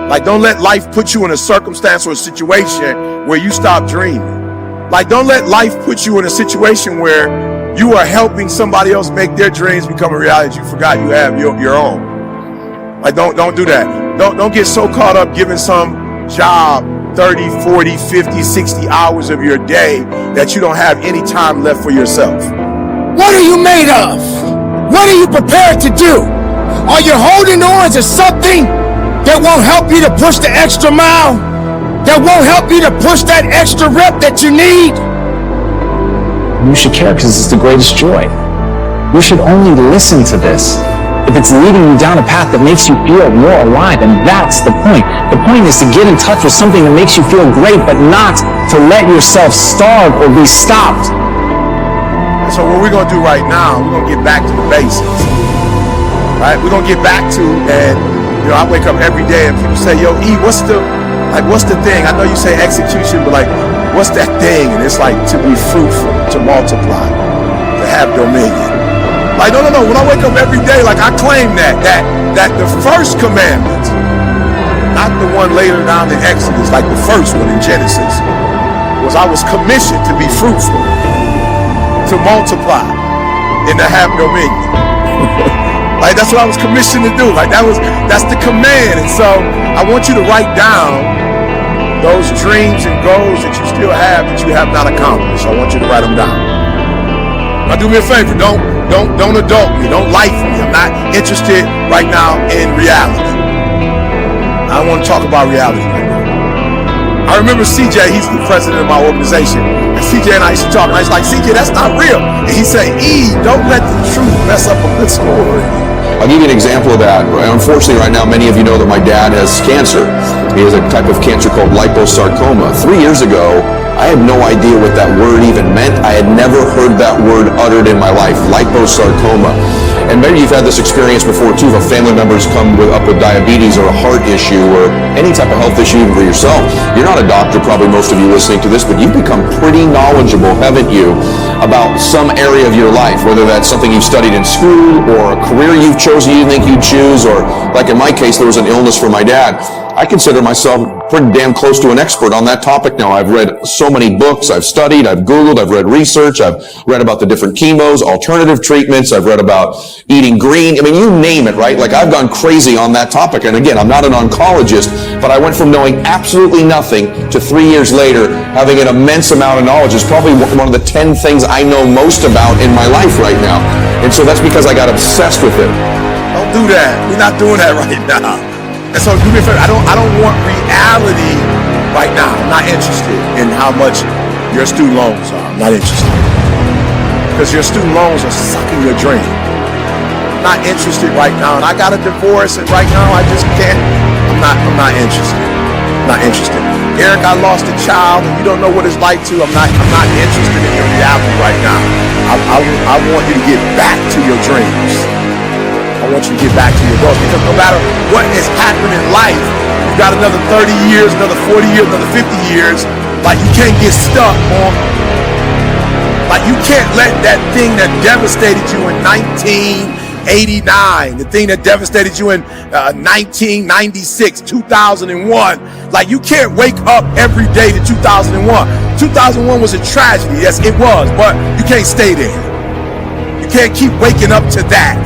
Like, don't let life put you in a circumstance or a situation where you stop dreaming. Like, don't let life put you in a situation where you are helping somebody else make their dreams become a reality. You forgot you have your own. Like, don't do that. Don't get so caught up giving some job 30, 40, 50, 60 hours of your day that you don't have any time left for yourself. What are you made of? What are you prepared to do? Are you holding on to something that won't help you to push the extra mile? That won't help you to push that extra rep that you need? You should care because it's the greatest joy. You should only listen to this if it's leading you down a path that makes you feel more alive, and that's the point. The point is to get in touch with something that makes you feel great, but not to let yourself starve or be stopped. So what we're gonna do right now, we're gonna get back to the basics, right? We're gonna get back to, and you know, I wake up every day and people say, yo, E, what's the thing? I know you say execution, but like, what's that thing? And it's like to be fruitful, to multiply, to have dominion. Like, no. When I wake up every day, like, I claim that the first commandment, not the one later down in Exodus, like the first one in Genesis, was I was commissioned to be fruitful, to multiply, and to have dominion. Like, that's what I was commissioned to do. Like, that's the command. And so I want you to write down those dreams and goals that you still have that you have not accomplished. I want you to write them down. Now do me a favor, don't adult me, don't life me. I'm not interested right now in reality. I don't want to talk about reality right now. I remember CJ, he's the president of my organization, and CJ and I used to talk, and I was like, CJ, that's not real. And he said, E, don't let the truth mess up a good story. I'll give you an example of that. Unfortunately, right now, many of you know that my dad has cancer. He has a type of cancer called liposarcoma. 3 years ago, I had no idea what that word even meant. I had never heard that word uttered in my life, liposarcoma. And maybe you've had this experience before too, if a family member's come up with diabetes or a heart issue or any type of health issue even for yourself. You're not a doctor, probably most of you listening to this, but you've become pretty knowledgeable, haven't you, about some area of your life, whether that's something you've studied in school or a career you've chosen you didn't think you'd choose, or like in my case, there was an illness for my dad. I consider myself pretty damn close to an expert on that topic now. I've read so many books, I've studied, I've Googled, I've read research, I've read about the different chemos, alternative treatments, I've read about eating green. I mean, you name it, right? Like, I've gone crazy on that topic. And again, I'm not an oncologist, but I went from knowing absolutely nothing to 3 years later having an immense amount of knowledge. It's probably one of the 10 things I know most about in my life right now. And so that's because I got obsessed with it. Don't do that. We're not doing that right now. And so do me a favor, I don't want reality right now. I'm not interested in how much your student loans are. I'm not interested. Because your student loans are sucking your dream. I'm not interested right now. And I got a divorce, and right now I just can't. I'm not interested. I'm not interested. Eric, I lost a child, and you don't know what it's like to. I'm not interested in your reality right now. I want you to get back to your dreams. I want you to get back to your goals, because no matter what has happened in life, you've got another 30 years, another 40 years, another 50 years. Like, you can't get stuck on, like, you can't let that thing that devastated you in 1989, the thing that devastated you in 1996, 2001, like, you can't wake up every day to 2001. 2001 was a tragedy, yes it was, but you can't stay there. You can't keep waking up to that.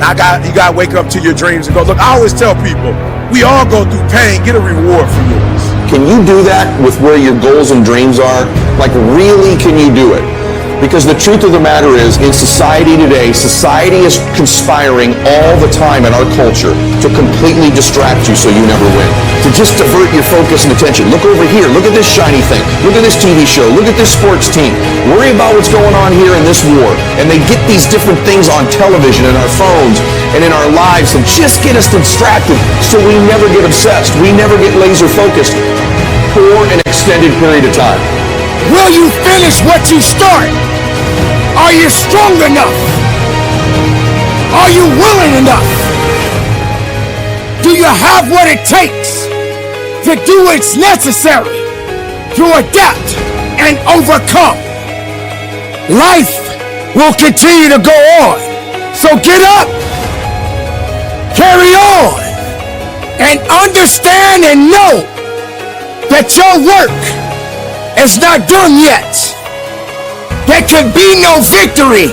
You gotta wake up to your dreams and go, look, I always tell people, we all go through pain, get a reward for yours. Can you do that with where your goals and dreams are? Like, really, can you do it? Because the truth of the matter is, in society today, society is conspiring all the time in our culture to completely distract you so you never win. To just divert your focus and attention. Look over here. Look at this shiny thing. Look at this TV show. Look at this sports team. Worry about what's going on here in this war. And they get these different things on television and our phones and in our lives to just get us distracted so we never get obsessed. We never get laser focused for an extended period of time. Will you finish what you start? Are you strong enough? Are you willing enough? Do you have what it takes to do what's necessary to adapt and overcome? Life will continue to go on. So get up, carry on, and understand and know that your work is not done yet. There can be no victory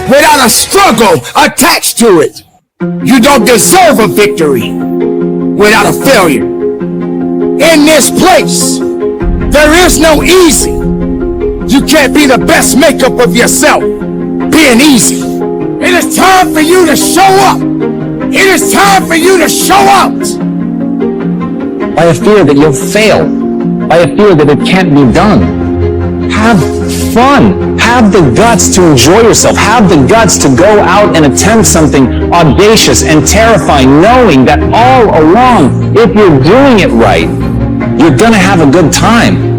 without a struggle attached to it. You don't deserve a victory without a failure. In this place, there is no easy. You can't be the best makeup of yourself being easy. It is time for you to show up. It is time for you to show out. By a fear that you'll fail, by a fear that it can't be done. Have fun. Have the guts to enjoy yourself. Have the guts to go out and attempt something audacious and terrifying, knowing that all along, if you're doing it right, you're gonna have a good time.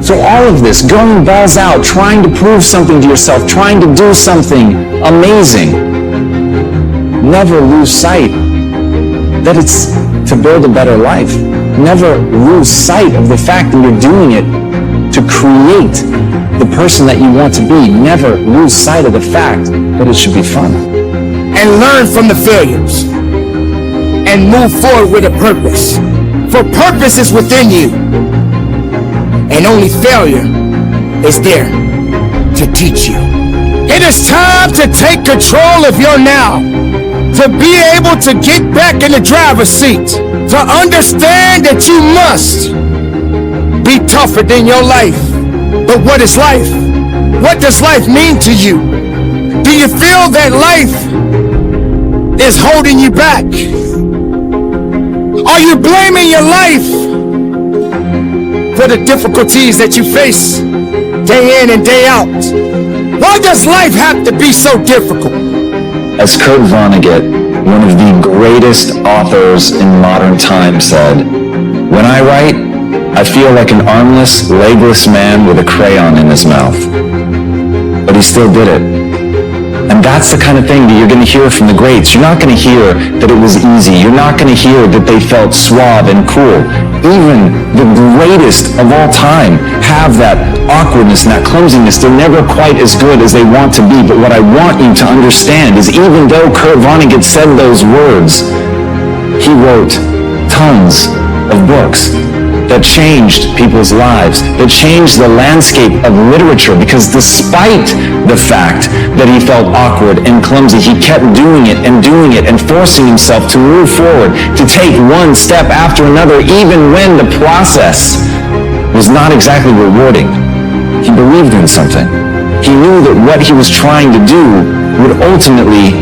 So all of this, going balls out, trying to prove something to yourself, trying to do something amazing, never lose sight that it's to build a better life. Never lose sight of the fact that you're doing it to create the person that you want to be. Never lose sight of the fact that it should be fun. And learn from the failures. And move forward with a purpose. For purpose is within you. And only failure is there to teach you. It is time to take control of your now. To be able to get back in the driver's seat. To understand that you must be tougher than your life. But what is life? What does life mean to you? Do you feel that life is holding you back? Are you blaming your life for the difficulties that you face day in and day out? Why does life have to be so difficult? As Kurt Vonnegut, one of the greatest authors in modern times, said, "When I write, I feel like an armless, legless man with a crayon in his mouth." But he still did it. And that's the kind of thing that you're going to hear from the greats. You're not going to hear that it was easy. You're not going to hear that they felt suave and cool. Even the greatest of all time have that awkwardness and that clumsiness. They're never quite as good as they want to be. But what I want you to understand is even though Kurt Vonnegut said those words, he wrote tons of books that changed people's lives, that changed the landscape of literature, because despite the fact that he felt awkward and clumsy, he kept doing it and forcing himself to move forward, to take one step after another, even when the process was not exactly rewarding. He believed in something. He knew that what he was trying to do would ultimately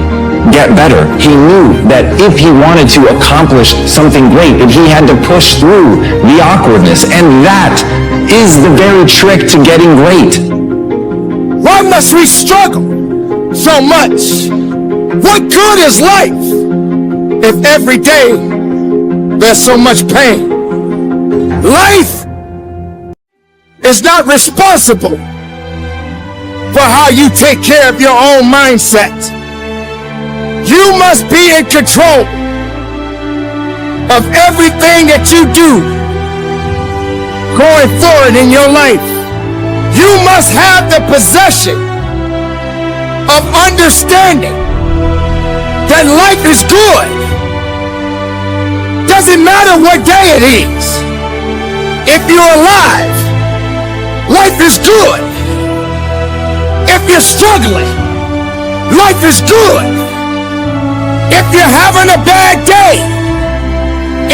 get better. He knew that if he wanted to accomplish something great, that he had to push through the awkwardness. And that is the very trick to getting great. Why must we struggle so much? What good is life if every day there's so much pain? Life is not responsible for how you take care of your own mindset. You must be in control of everything that you do going forward in your life. You must have the possession of understanding that life is good. Doesn't matter what day it is. If you're alive, life is good. If you're struggling, life is good. If you're having a bad day,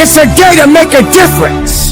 it's a day to make a difference.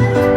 you.